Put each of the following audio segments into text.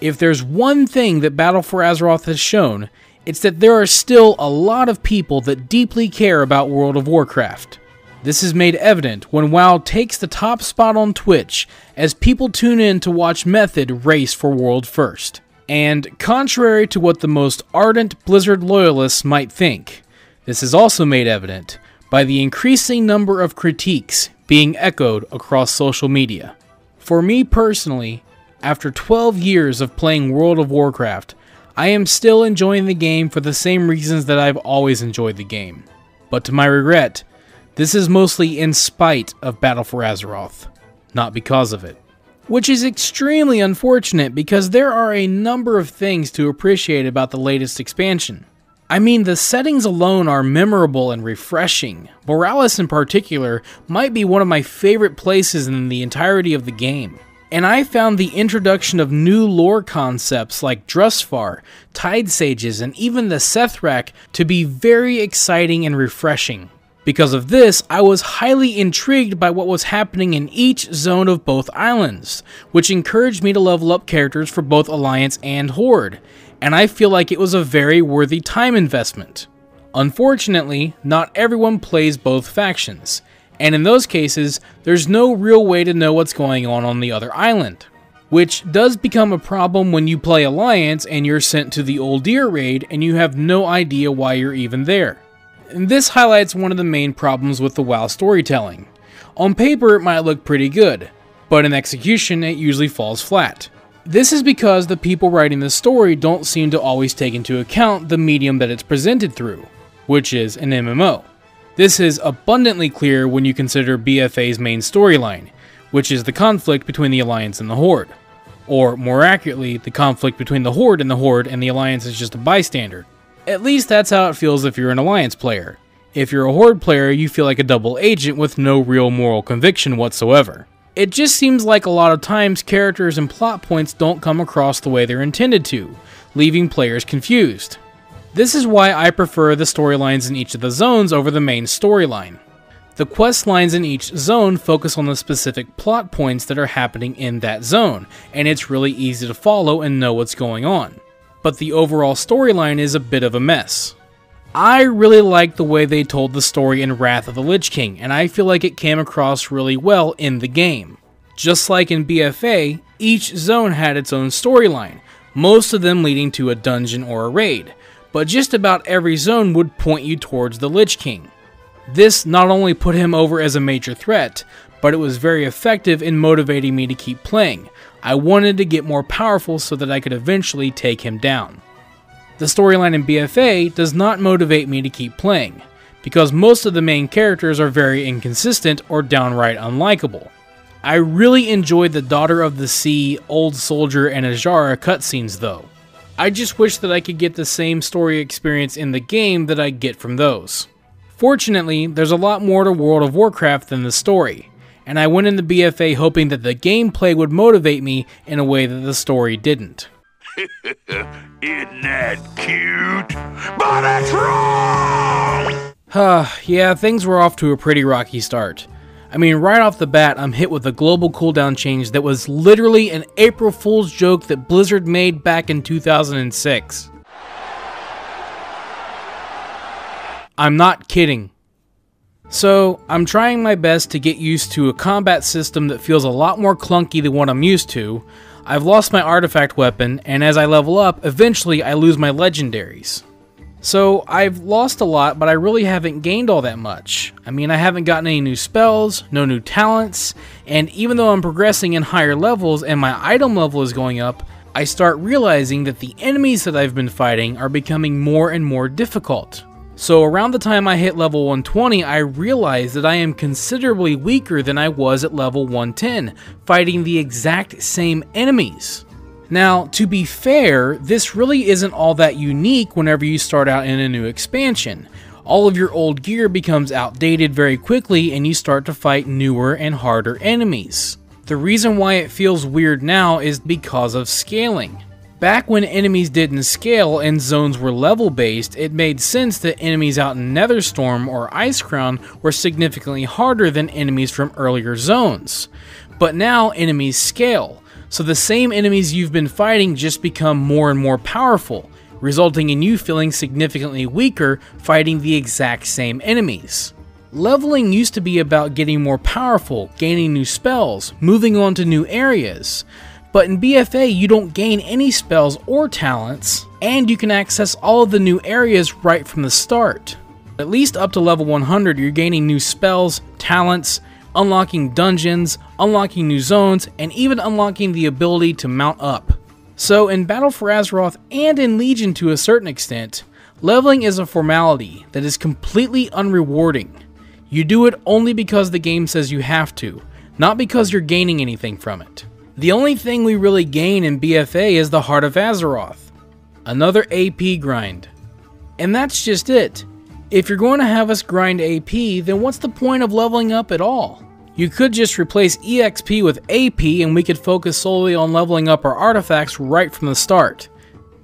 If there's one thing that Battle for Azeroth has shown, it's that there are still a lot of people that deeply care about World of Warcraft. This is made evident when WoW takes the top spot on Twitch as people tune in to watch Method race for World First. And contrary to what the most ardent Blizzard loyalists might think, this is also made evident by the increasing number of critiques being echoed across social media. For me personally, after 12 years of playing World of Warcraft, I am still enjoying the game for the same reasons that I've always enjoyed the game. But to my regret, this is mostly in spite of Battle for Azeroth, not because of it. Which is extremely unfortunate because there are a number of things to appreciate about the latest expansion. I mean, the settings alone are memorable and refreshing. Borealis in particular might be one of my favorite places in the entirety of the game. And I found the introduction of new lore concepts like Drustvar, Tide Sages, and even the Sethrak to be very exciting and refreshing. Because of this, I was highly intrigued by what was happening in each zone of both islands, which encouraged me to level up characters for both Alliance and Horde, and I feel like it was a very worthy time investment. Unfortunately, not everyone plays both factions, and in those cases, there's no real way to know what's going on the other island. Which does become a problem when you play Alliance and you're sent to the Uldir raid and you have no idea why you're even there. And this highlights one of the main problems with the WoW storytelling. On paper it might look pretty good, but in execution it usually falls flat. This is because the people writing the story don't seem to always take into account the medium that it's presented through, which is an MMO. This is abundantly clear when you consider BFA's main storyline, which is the conflict between the Alliance and the Horde. Or, more accurately, the conflict between the Horde, and the Alliance is just a bystander. At least that's how it feels if you're an Alliance player. If you're a Horde player, you feel like a double agent with no real moral conviction whatsoever. It just seems like a lot of times characters and plot points don't come across the way they're intended to, leaving players confused. This is why I prefer the storylines in each of the zones over the main storyline. The quest lines in each zone focus on the specific plot points that are happening in that zone, and it's really easy to follow and know what's going on. But the overall storyline is a bit of a mess. I really liked the way they told the story in Wrath of the Lich King, and I feel like it came across really well in the game. Just like in BFA, each zone had its own storyline, most of them leading to a dungeon or a raid, but just about every zone would point you towards the Lich King. This not only put him over as a major threat, but it was very effective in motivating me to keep playing. I wanted to get more powerful so that I could eventually take him down. The storyline in BFA does not motivate me to keep playing, because most of the main characters are very inconsistent or downright unlikable. I really enjoyed the Daughter of the Sea, Old Soldier, and Ajara cutscenes though. I just wish that I could get the same story experience in the game that I get from those. Fortunately, there's a lot more to World of Warcraft than the story, and I went into BFA hoping that the gameplay would motivate me in a way that the story didn't. Isn't that cute? But it's wrong! Yeah, things were off to a pretty rocky start. I mean, right off the bat, I'm hit with a global cooldown change that was literally an April Fool's joke that Blizzard made back in 2006. I'm not kidding. So, I'm trying my best to get used to a combat system that feels a lot more clunky than what I'm used to. I've lost my artifact weapon, and as I level up, eventually I lose my legendaries. So, I've lost a lot, but I really haven't gained all that much. I mean, I haven't gotten any new spells, no new talents, and even though I'm progressing in higher levels and my item level is going up, I start realizing that the enemies that I've been fighting are becoming more and more difficult. So around the time I hit level 120, I realized that I am considerably weaker than I was at level 110, fighting the exact same enemies. Now, to be fair, this really isn't all that unique whenever you start out in a new expansion. All of your old gear becomes outdated very quickly and you start to fight newer and harder enemies. The reason why it feels weird now is because of scaling. Back when enemies didn't scale and zones were level based, it made sense that enemies out in Netherstorm or Icecrown were significantly harder than enemies from earlier zones. But now enemies scale, so the same enemies you've been fighting just become more and more powerful, resulting in you feeling significantly weaker fighting the exact same enemies. Leveling used to be about getting more powerful, gaining new spells, moving on to new areas, but in BFA you don't gain any spells or talents, and you can access all of the new areas right from the start. At least up to level 100 you're gaining new spells, talents, unlocking dungeons, unlocking new zones, and even unlocking the ability to mount up. So in Battle for Azeroth and in Legion to a certain extent, leveling is a formality that is completely unrewarding. You do it only because the game says you have to, not because you're gaining anything from it. The only thing we really gain in BFA is the Heart of Azeroth, another AP grind. And that's just it. If you're going to have us grind AP, then what's the point of leveling up at all? You could just replace EXP with AP and we could focus solely on leveling up our artifacts right from the start.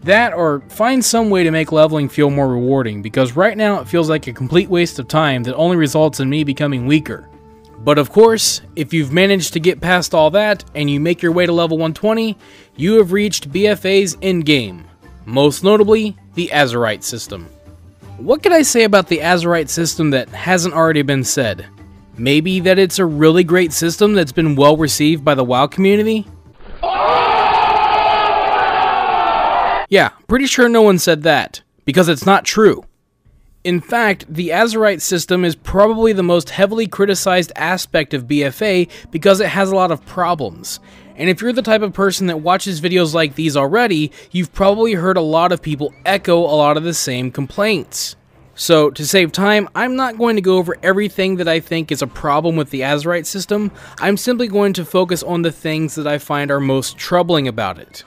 That, or find some way to make leveling feel more rewarding, because right now it feels like a complete waste of time that only results in me becoming weaker. But of course, if you've managed to get past all that and you make your way to level 120, you have reached BFA's endgame, most notably the Azerite system. What could I say about the Azerite system that hasn't already been said? Maybe that it's a really great system that's been well received by the WoW community? Yeah, pretty sure no one said that, because it's not true. In fact, the Azerite system is probably the most heavily criticized aspect of BFA because it has a lot of problems. And if you're the type of person that watches videos like these already, you've probably heard a lot of people echo a lot of the same complaints. So, to save time, I'm not going to go over everything that I think is a problem with the Azerite system. I'm simply going to focus on the things that I find are most troubling about it.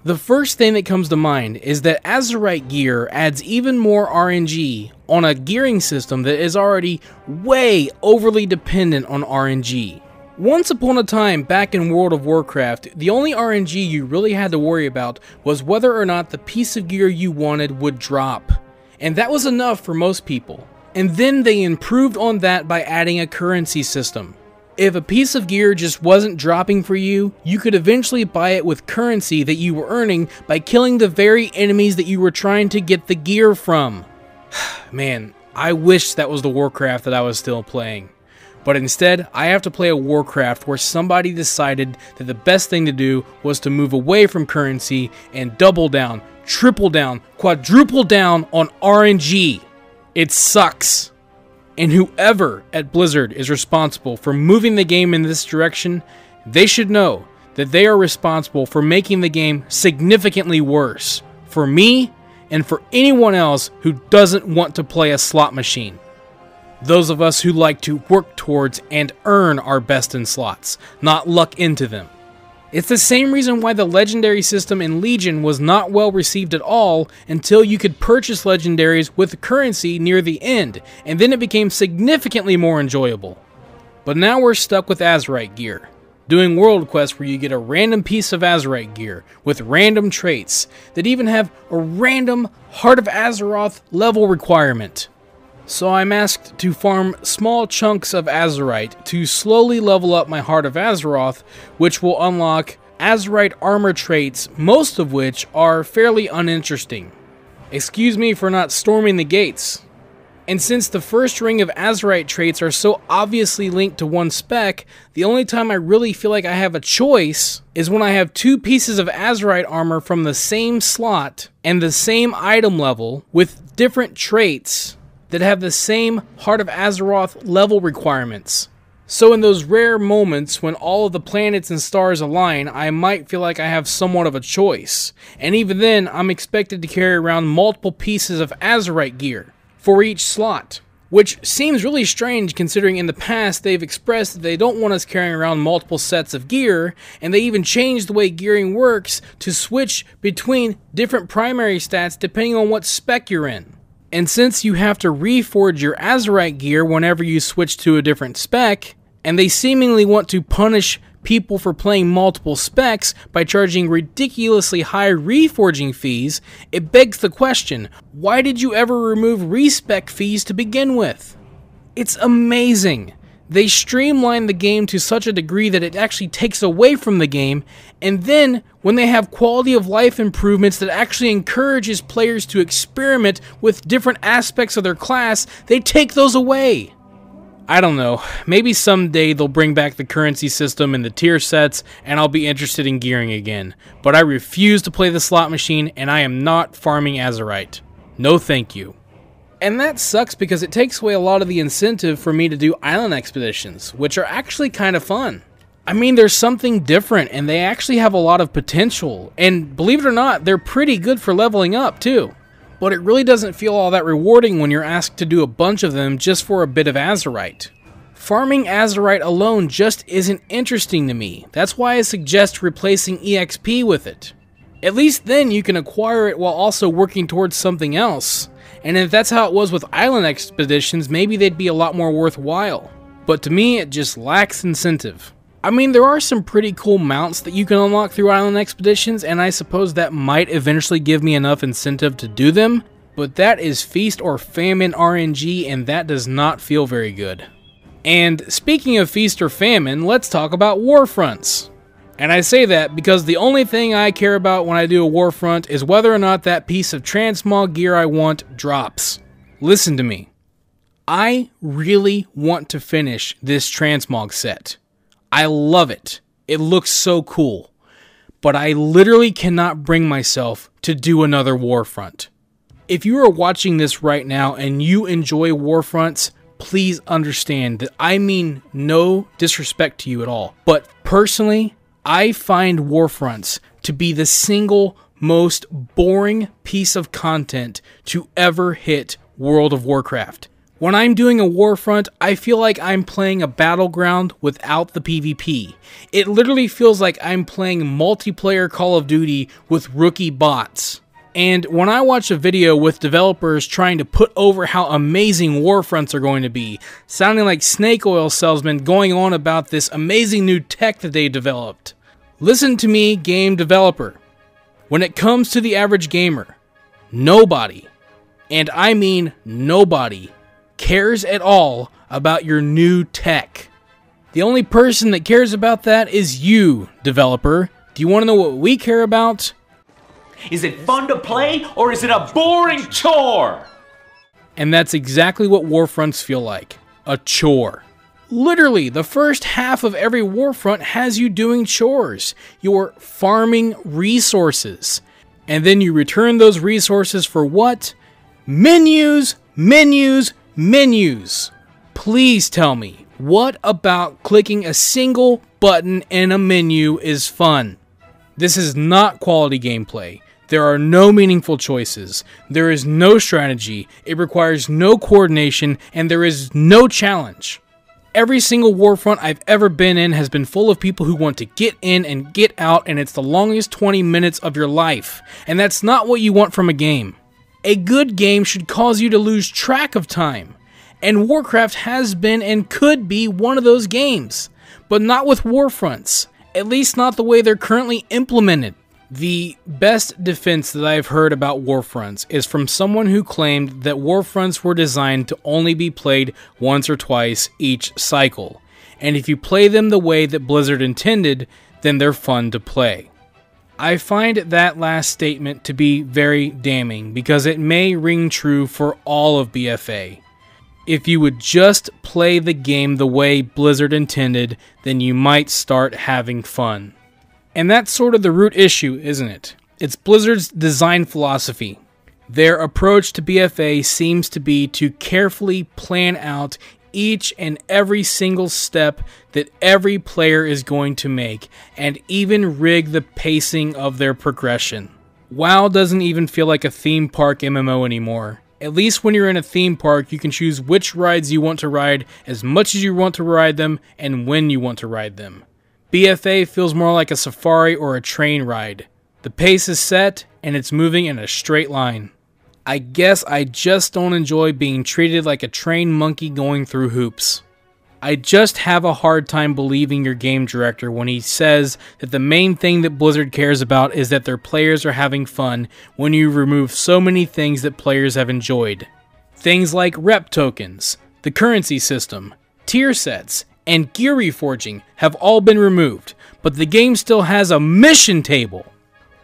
The first thing that comes to mind is that Azerite gear adds even more RNG on a gearing system that is already way overly dependent on RNG. Once upon a time, back in World of Warcraft, the only RNG you really had to worry about was whether or not the piece of gear you wanted would drop. And that was enough for most people. And then they improved on that by adding a currency system. If a piece of gear just wasn't dropping for you, you could eventually buy it with currency that you were earning by killing the very enemies that you were trying to get the gear from. Man, I wish that was the Warcraft that I was still playing. But instead, I have to play a Warcraft where somebody decided that the best thing to do was to move away from currency and double down, triple down, quadruple down on RNG. It sucks. And whoever at Blizzard is responsible for moving the game in this direction, they should know that they are responsible for making the game significantly worse. For me, and for anyone else who doesn't want to play a slot machine. Those of us who like to work towards and earn our best in slots, not luck into them. It's the same reason why the legendary system in Legion was not well received at all until you could purchase legendaries with currency near the end, and then it became significantly more enjoyable. But now we're stuck with Azerite gear, doing world quests where you get a random piece of Azerite gear with random traits that even have a random Heart of Azeroth level requirement. So I'm asked to farm small chunks of Azerite to slowly level up my Heart of Azeroth, which will unlock Azerite armor traits, most of which are fairly uninteresting. Excuse me for not storming the gates. And since the first ring of Azerite traits are so obviously linked to one spec, the only time I really feel like I have a choice is when I have two pieces of Azerite armor from the same slot and the same item level with different traits that have the same Heart of Azeroth level requirements. So in those rare moments when all of the planets and stars align, I might feel like I have somewhat of a choice. And even then, I'm expected to carry around multiple pieces of Azerite gear for each slot. Which seems really strange considering in the past they've expressed that they don't want us carrying around multiple sets of gear, and they even changed the way gearing works to switch between different primary stats depending on what spec you're in. And since you have to reforge your Azerite gear whenever you switch to a different spec, and they seemingly want to punish people for playing multiple specs by charging ridiculously high reforging fees, it begs the question, why did you ever remove respec fees to begin with? It's amazing They streamline the game to such a degree that it actually takes away from the game, and then when they have quality of life improvements that actually encourages players to experiment with different aspects of their class, they take those away. I don't know, maybe someday they'll bring back the currency system and the tier sets and I'll be interested in gearing again, but I refuse to play the slot machine and I am not farming Azerite. No thank you. And that sucks because it takes away a lot of the incentive for me to do island expeditions, which are actually kind of fun. I mean, there's something different and they actually have a lot of potential, and believe it or not, they're pretty good for leveling up too. But it really doesn't feel all that rewarding when you're asked to do a bunch of them just for a bit of Azerite. Farming Azerite alone just isn't interesting to me. That's why I suggest replacing EXP with it. At least then you can acquire it while also working towards something else. And if that's how it was with island expeditions, maybe they'd be a lot more worthwhile. But to me, it just lacks incentive. I mean, there are some pretty cool mounts that you can unlock through island expeditions, and I suppose that might eventually give me enough incentive to do them, but that is feast or famine RNG, and that does not feel very good. And speaking of feast or famine, let's talk about warfronts. And I say that because the only thing I care about when I do a warfront is whether or not that piece of transmog gear I want drops. Listen to me. I really want to finish this transmog set. I love it. It looks so cool. But I literally cannot bring myself to do another warfront. If you are watching this right now and you enjoy warfronts, please understand that I mean no disrespect to you at all. But personally, I find warfronts to be the single most boring piece of content to ever hit World of Warcraft. When I'm doing a warfront, I feel like I'm playing a battleground without the PvP. It literally feels like I'm playing multiplayer Call of Duty with rookie bots. And when I watch a video with developers trying to put over how amazing warfronts are going to be, sounding like snake oil salesmen going on about this amazing new tech that they developed. Listen to me, game developer. When it comes to the average gamer, nobody, and I mean nobody, cares at all about your new tech. The only person that cares about that is you, developer. Do you want to know what we care about? Is it fun to play, or is it a boring chore? And that's exactly what warfronts feel like. A chore. Literally, the first half of every warfront has you doing chores. You're farming resources. And then you return those resources for what? Menus, menus, menus. Please tell me, what about clicking a single button in a menu is fun? This is not quality gameplay. There are no meaningful choices. There is no strategy. It requires no coordination, and there is no challenge. Every single warfront I've ever been in has been full of people who want to get in and get out, and it's the longest 20 minutes of your life. And that's not what you want from a game. A good game should cause you to lose track of time. And Warcraft has been and could be one of those games. But not with warfronts. At least not the way they're currently implemented. The best defense that I've heard about warfronts is from someone who claimed that warfronts were designed to only be played once or twice each cycle, and if you play them the way that Blizzard intended, then they're fun to play. I find that last statement to be very damning because it may ring true for all of BFA. If you would just play the game the way Blizzard intended, then you might start having fun. And that's sort of the root issue, isn't it? It's Blizzard's design philosophy. Their approach to BFA seems to be to carefully plan out each and every single step that every player is going to make, and even rig the pacing of their progression. WoW doesn't even feel like a theme park MMO anymore. At least when you're in a theme park, you can choose which rides you want to ride, as much as you want to ride them, and when you want to ride them. BFA feels more like a safari or a train ride. The pace is set, and it's moving in a straight line. I guess I just don't enjoy being treated like a trained monkey going through hoops. I just have a hard time believing your game director when he says that the main thing that Blizzard cares about is that their players are having fun when you remove so many things that players have enjoyed. Things like rep tokens, the currency system, tier sets, and gear reforging have all been removed, but the game still has a mission table.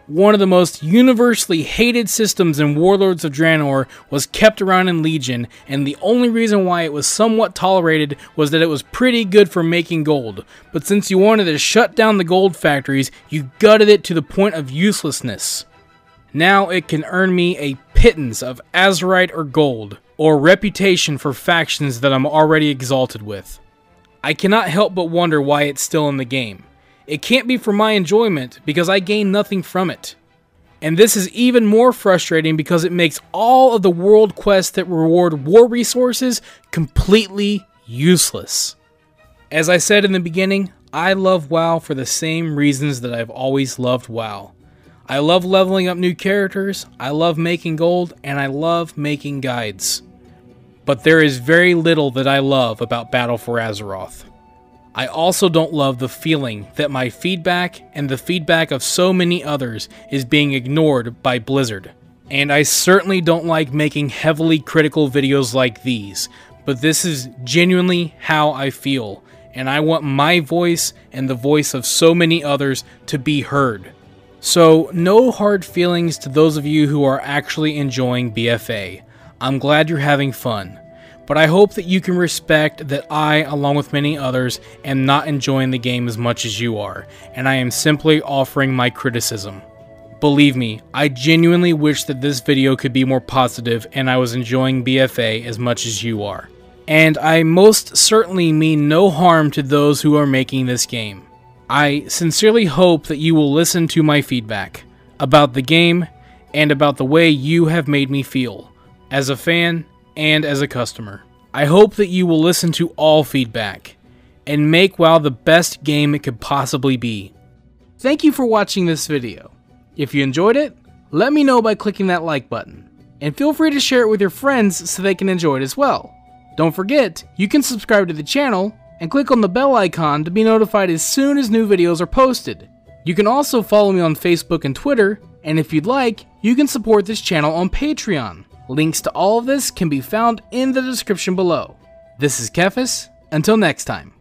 One of the most universally hated systems in Warlords of Draenor was kept around in Legion, and the only reason why it was somewhat tolerated was that it was pretty good for making gold. But since you wanted to shut down the gold factories, you gutted it to the point of uselessness. Now it can earn me a pittance of Azerite or gold, or reputation for factions that I'm already exalted with. I cannot help but wonder why it's still in the game. It can't be for my enjoyment, because I gain nothing from it. And this is even more frustrating because it makes all of the world quests that reward war resources completely useless. As I said in the beginning, I love WoW for the same reasons that I've always loved WoW. I love leveling up new characters, I love making gold, and I love making guides. But there is very little that I love about Battle for Azeroth. I also don't love the feeling that my feedback and the feedback of so many others is being ignored by Blizzard. And I certainly don't like making heavily critical videos like these, but this is genuinely how I feel, and I want my voice and the voice of so many others to be heard. So, no hard feelings to those of you who are actually enjoying BFA. I'm glad you're having fun. But I hope that you can respect that I, along with many others, am not enjoying the game as much as you are, and I am simply offering my criticism. Believe me, I genuinely wish that this video could be more positive and I was enjoying BFA as much as you are. And I most certainly mean no harm to those who are making this game. I sincerely hope that you will listen to my feedback about the game and about the way you have made me feel, as a fan and as a customer. I hope that you will listen to all feedback and make WoW the best game it could possibly be. Thank you for watching this video. If you enjoyed it, let me know by clicking that like button, and feel free to share it with your friends so they can enjoy it as well. Don't forget, you can subscribe to the channel and click on the bell icon to be notified as soon as new videos are posted. You can also follow me on Facebook and Twitter, and if you'd like, you can support this channel on Patreon. Links to all of this can be found in the description below. This is TheKephas. Until next time.